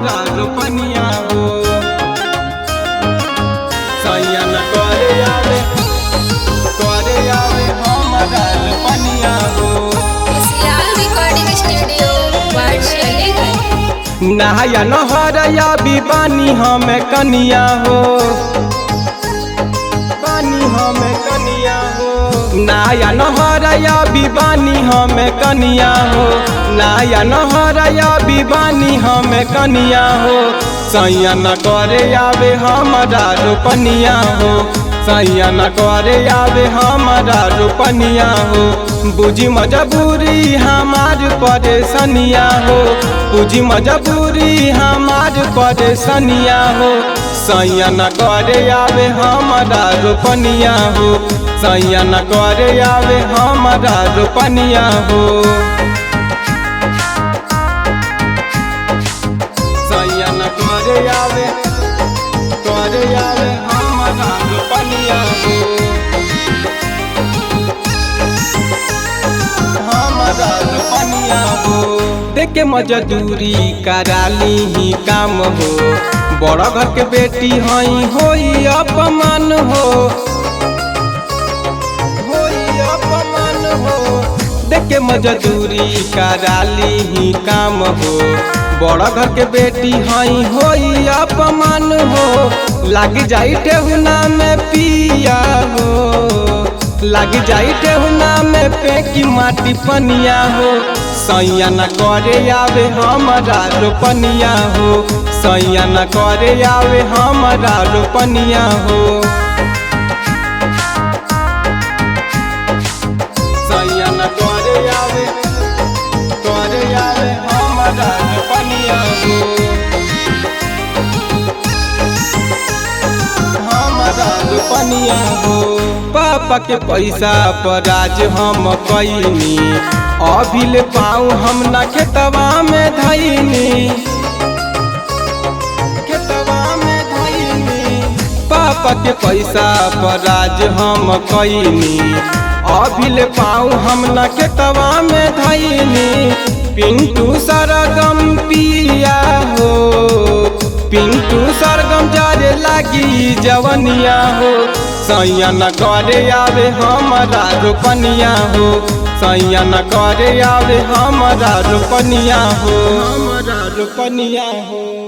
हमारा रोपनिया हो। सैया न करे आवे हमारा रोपनिया हो। रिकॉर्डिंग स्टूडियो नहाया नहरया बिबानी हमें कनिया हो। नया नहरया बिबानी हमें कनिया हो। नया नहरया बिबानी हमें कनिया हो। सैया न करे आवे हमारा रोपनिया हो। सैया न करे आवे हमारा रोपनिया हो। बुझी मजबूरी हमार परेशानिया हो। बुझी मजबूरी हमार परेशानिया हो। सैया न करे आवे हमारा रोपनिया हो। सैया न करे आवे हमारा रोपनिया हो। सैया न करे आवे हमारा रोपनिया हो। हमारा रोपनिया हो। देखे मजदूरी कराली ही काम हो। बड़ा घर के बेटी हई होई अपमान हो। देखे मजदूरी कराली ही काम हो। बड़ा घर के बेटी हई होई अपमान हो। लग जाई ठेहुना में पिया हो। लग जाई ठेहुना में पेकी माटी पनिया हो। सैया न करे आवे हमारा रोपनिया हो। सैया न करे आवे हमारा रोपनिया हो। सैया न करे आवे हमारा रोपनिया हो। हमारा रोपनिया हो। पापा के पैसा पर आज हम कैनी। अभी ले पाऊँ हम न खेतवा में धैनी। पापा के पैसा पर आज हम कैनी। अभी ले पाऊँ हम न खेतवा में धैनी। पिंटू सरगम पिया हो। पिंटू सरगम जारे लागी जवनिया हो। सैया न करे आवे हमारा रोपनिया हो। सैया न करे आवे हमारा रोपनिया हो। हमारा रोपनिया हो।